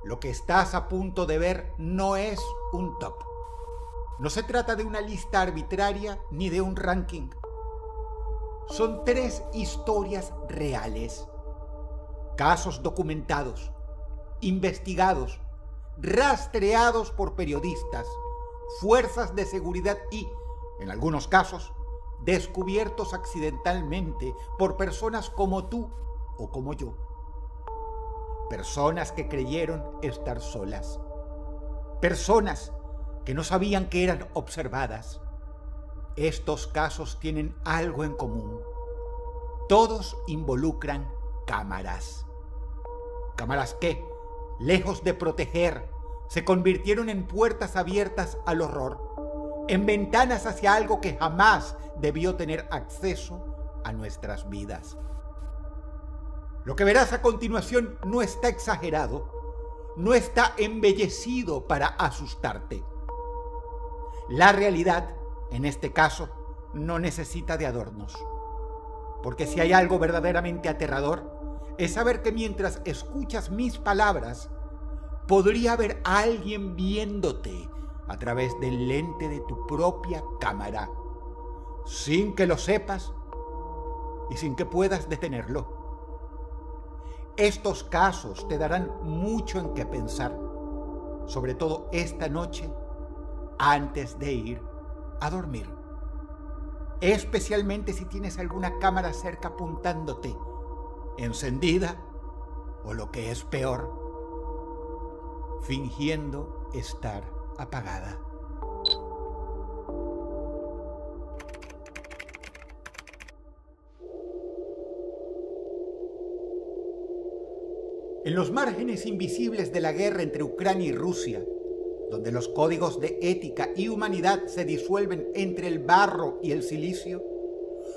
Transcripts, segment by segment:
Lo que estás a punto de ver no es un top. No se trata de una lista arbitraria ni de un ranking. Son 3 historias reales. Casos documentados, investigados, rastreados por periodistas, fuerzas de seguridad y, en algunos casos, descubiertos accidentalmente por personas como tú o como yo. Personas que creyeron estar solas. Personas que no sabían que eran observadas. Estos casos tienen algo en común. Todos involucran cámaras. Cámaras que, lejos de proteger, se convirtieron en puertas abiertas al horror, en ventanas hacia algo que jamás debió tener acceso a nuestras vidas. Lo que verás a continuación no está exagerado, no está embellecido para asustarte. La realidad, en este caso, no necesita de adornos. Porque si hay algo verdaderamente aterrador, es saber que mientras escuchas mis palabras, podría haber alguien viéndote a través del lente de tu propia cámara, sin que lo sepas y sin que puedas detenerlo. Estos casos te darán mucho en qué pensar, sobre todo esta noche, antes de ir a dormir. Especialmente si tienes alguna cámara cerca apuntándote, encendida o lo que es peor, fingiendo estar apagada. En los márgenes invisibles de la guerra entre Ucrania y Rusia, donde los códigos de ética y humanidad se disuelven entre el barro y el silicio,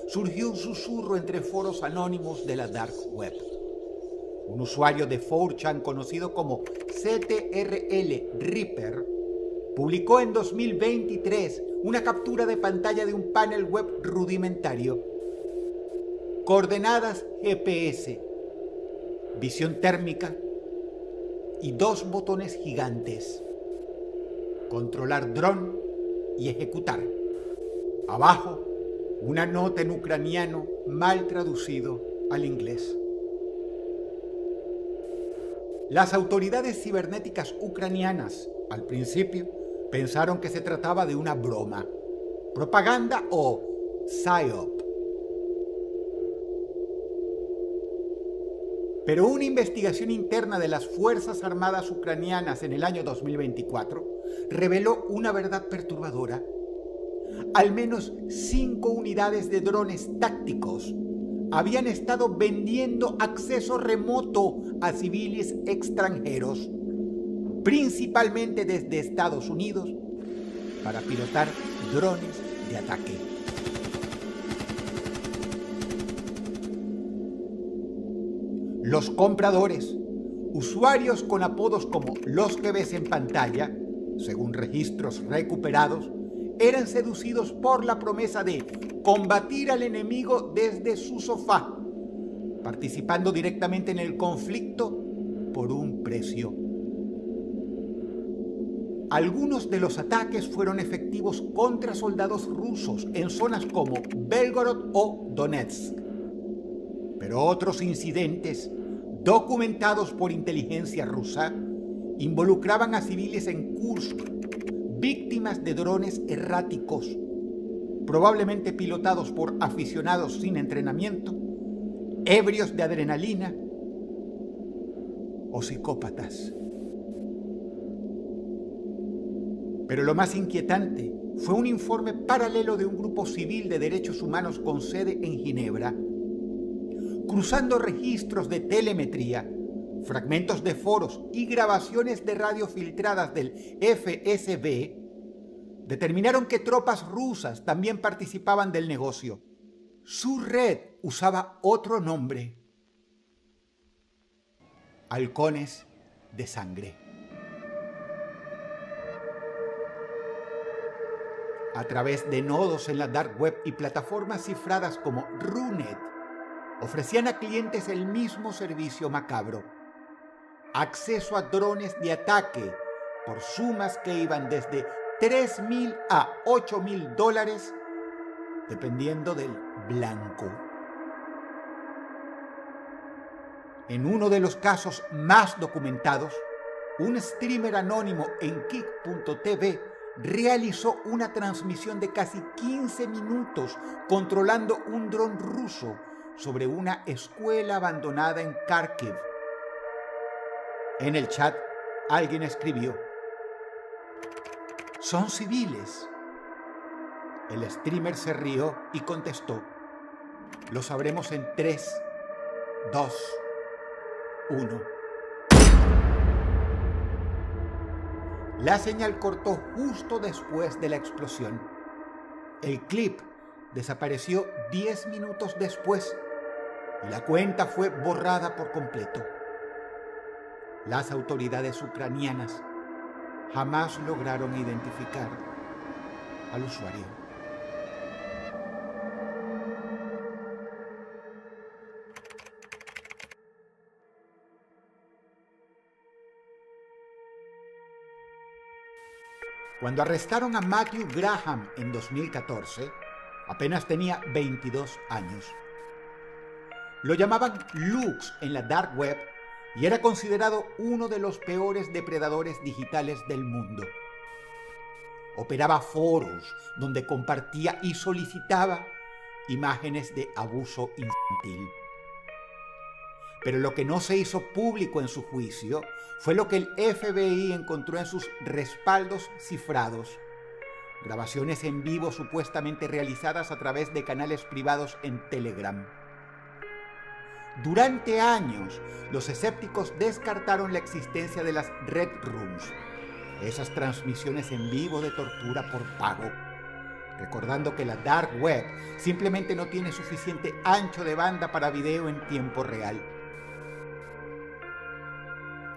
surgió un susurro entre foros anónimos de la Dark Web. Un usuario de 4chan conocido como CTRL Reaper publicó en 2023 una captura de pantalla de un panel web rudimentario. Coordenadas GPS, visión térmica y 2 botones gigantes. Controlar dron y ejecutar. Abajo, una nota en ucraniano mal traducido al inglés. Las autoridades cibernéticas ucranianas, al principio, pensaron que se trataba de una broma, propaganda o psyop. Pero una investigación interna de las Fuerzas Armadas ucranianas en el año 2024 reveló una verdad perturbadora. Al menos 5 unidades de drones tácticos habían estado vendiendo acceso remoto a civiles extranjeros, principalmente desde Estados Unidos, para pilotar drones de ataque. Los compradores, usuarios con apodos como los que ves en pantalla, según registros recuperados, eran seducidos por la promesa de combatir al enemigo desde su sofá, participando directamente en el conflicto por un precio. Algunos de los ataques fueron efectivos contra soldados rusos en zonas como Belgorod o Donetsk. Pero otros incidentes, documentados por inteligencia rusa, involucraban a civiles en Kursk, víctimas de drones erráticos, probablemente pilotados por aficionados sin entrenamiento, ebrios de adrenalina o psicópatas. Pero lo más inquietante fue un informe paralelo de un grupo civil de derechos humanos con sede en Ginebra. Cruzando registros de telemetría, fragmentos de foros y grabaciones de radio filtradas del FSB, determinaron que tropas rusas también participaban del negocio. Su red usaba otro nombre: halcones de sangre. A través de nodos en la Dark Web y plataformas cifradas como Runet, ofrecían a clientes el mismo servicio macabro: acceso a drones de ataque por sumas que iban desde $3,000 a $8,000, dependiendo del blanco. En uno de los casos más documentados, un streamer anónimo en Kick.tv realizó una transmisión de casi 15 minutos controlando un dron ruso sobre una escuela abandonada en Kharkiv. En el chat, alguien escribió: «Son civiles». El streamer se rió y contestó: «Lo sabremos en 3, 2, 1». La señal cortó justo después de la explosión. El clip desapareció 10 minutos después y la cuenta fue borrada por completo. Las autoridades ucranianas jamás lograron identificar al usuario. Cuando arrestaron a Matthew Graham en 2014, apenas tenía 22 años. Lo llamaban Lux en la dark web y era considerado uno de los peores depredadores digitales del mundo. Operaba foros donde compartía y solicitaba imágenes de abuso infantil. Pero lo que no se hizo público en su juicio fue lo que el FBI encontró en sus respaldos cifrados: grabaciones en vivo supuestamente realizadas a través de canales privados en Telegram. Durante años, los escépticos descartaron la existencia de las Red Rooms, esas transmisiones en vivo de tortura por pago, recordando que la dark web simplemente no tiene suficiente ancho de banda para video en tiempo real.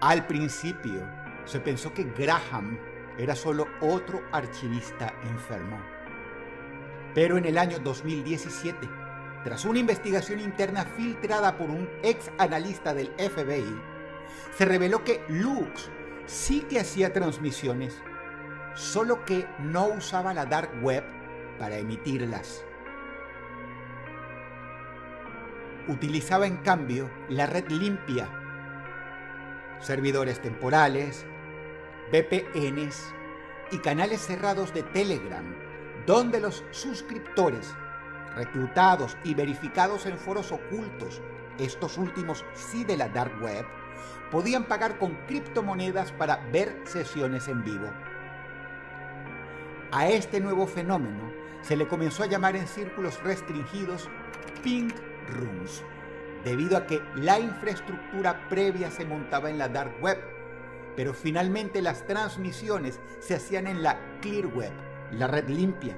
Al principio, se pensó que Graham era solo otro archivista enfermo. Pero en el año 2017, tras una investigación interna filtrada por un ex analista del FBI, se reveló que Lux sí que hacía transmisiones, solo que no usaba la dark web para emitirlas. Utilizaba en cambio la red limpia, servidores temporales, VPNs y canales cerrados de Telegram, donde los suscriptores, reclutados y verificados en foros ocultos, estos últimos sí de la dark web, podían pagar con criptomonedas para ver sesiones en vivo. A este nuevo fenómeno se le comenzó a llamar en círculos restringidos Pink Rooms, debido a que la infraestructura previa se montaba en la dark web, pero finalmente las transmisiones se hacían en la clear web, la red limpia,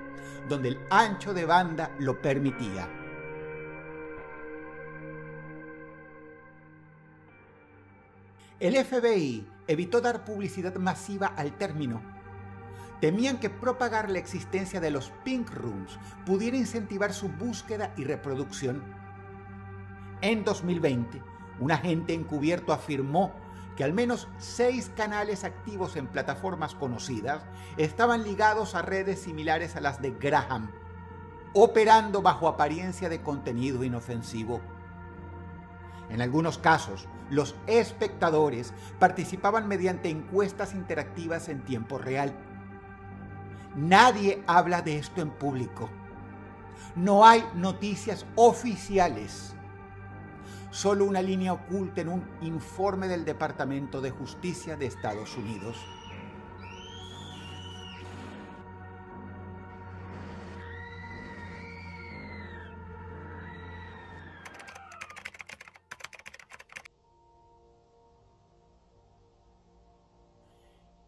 donde el ancho de banda lo permitía. El FBI evitó dar publicidad masiva al término. Temían que propagar la existencia de los Pink Rooms pudiera incentivar su búsqueda y reproducción. En 2020, un agente encubierto afirmó que al menos 6 canales activos en plataformas conocidas estaban ligados a redes similares a las de Graham, operando bajo apariencia de contenido inofensivo. En algunos casos, los espectadores participaban mediante encuestas interactivas en tiempo real. Nadie habla de esto en público. No hay noticias oficiales. Solo una línea oculta en un informe del Departamento de Justicia de Estados Unidos.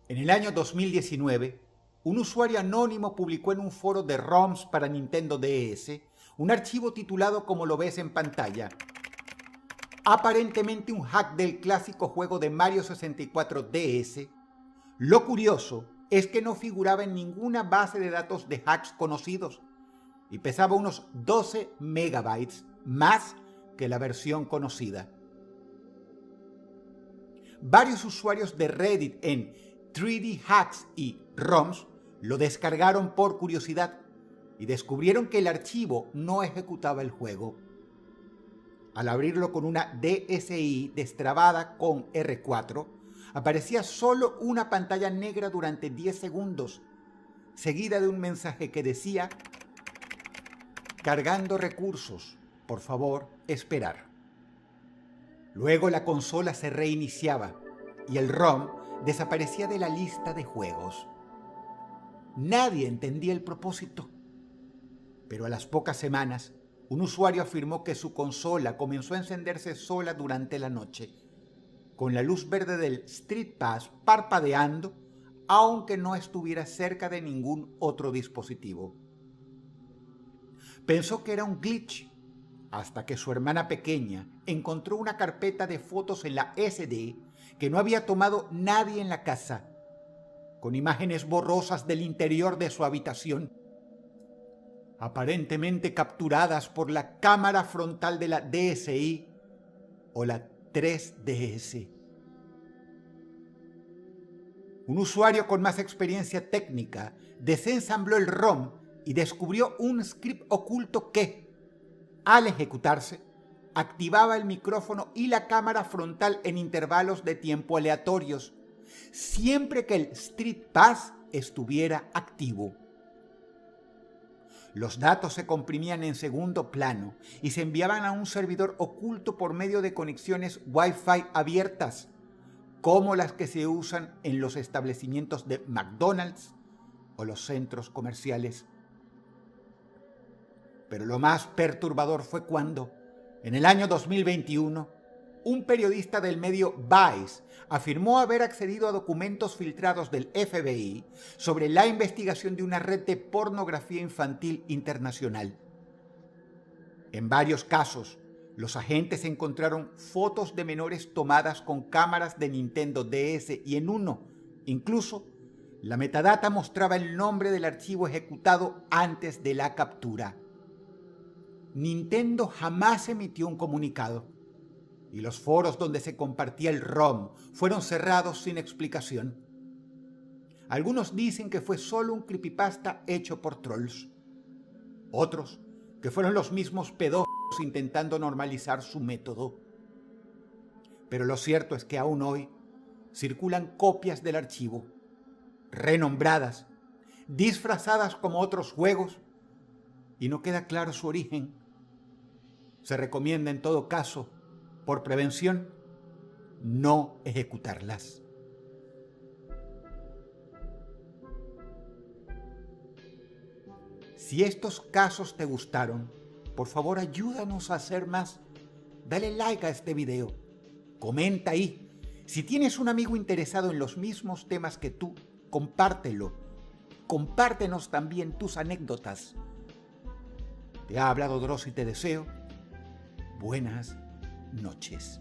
En el año 2019, un usuario anónimo publicó en un foro de ROMs para Nintendo DS un archivo titulado como lo ves en pantalla. Aparentemente un hack del clásico juego de Mario 64 DS. Lo curioso es que no figuraba en ninguna base de datos de hacks conocidos y pesaba unos 12 megabytes, más que la versión conocida. Varios usuarios de Reddit en 3D Hacks y ROMs lo descargaron por curiosidad y descubrieron que el archivo no ejecutaba el juego. Al abrirlo con una DSI destrabada con R4, aparecía solo una pantalla negra durante 10 segundos, seguida de un mensaje que decía: cargando recursos, por favor, esperar. Luego la consola se reiniciaba y el ROM desaparecía de la lista de juegos. Nadie entendía el propósito, pero a las pocas semanas, un usuario afirmó que su consola comenzó a encenderse sola durante la noche, con la luz verde del Street Pass parpadeando, aunque no estuviera cerca de ningún otro dispositivo. Pensó que era un glitch, hasta que su hermana pequeña encontró una carpeta de fotos en la SD que no había tomado nadie en la casa, con imágenes borrosas del interior de su habitación, aparentemente capturadas por la cámara frontal de la DSI o la 3DS. Un usuario con más experiencia técnica desensambló el ROM y descubrió un script oculto que, al ejecutarse, activaba el micrófono y la cámara frontal en intervalos de tiempo aleatorios, siempre que el Street Pass estuviera activo. Los datos se comprimían en segundo plano y se enviaban a un servidor oculto por medio de conexiones Wi-Fi abiertas, como las que se usan en los establecimientos de McDonald's o los centros comerciales. Pero lo más perturbador fue cuando, en el año 2021, un periodista del medio Vice afirmó haber accedido a documentos filtrados del FBI sobre la investigación de una red de pornografía infantil internacional. En varios casos, los agentes encontraron fotos de menores tomadas con cámaras de Nintendo DS y en uno, incluso, la metadata mostraba el nombre del archivo ejecutado antes de la captura. Nintendo jamás emitió un comunicado y los foros donde se compartía el ROM fueron cerrados sin explicación. Algunos dicen que fue solo un creepypasta hecho por trolls. Otros, que fueron los mismos pedófilos intentando normalizar su método. Pero lo cierto es que aún hoy circulan copias del archivo, renombradas, disfrazadas como otros juegos, y no queda claro su origen. Se recomienda en todo caso, por prevención, no ejecutarlas. Si estos casos te gustaron, por favor ayúdanos a hacer más. Dale like a este video, comenta ahí. Si tienes un amigo interesado en los mismos temas que tú, compártelo. Compártenos también tus anécdotas. Te ha hablado Dross y te deseo buenas noches.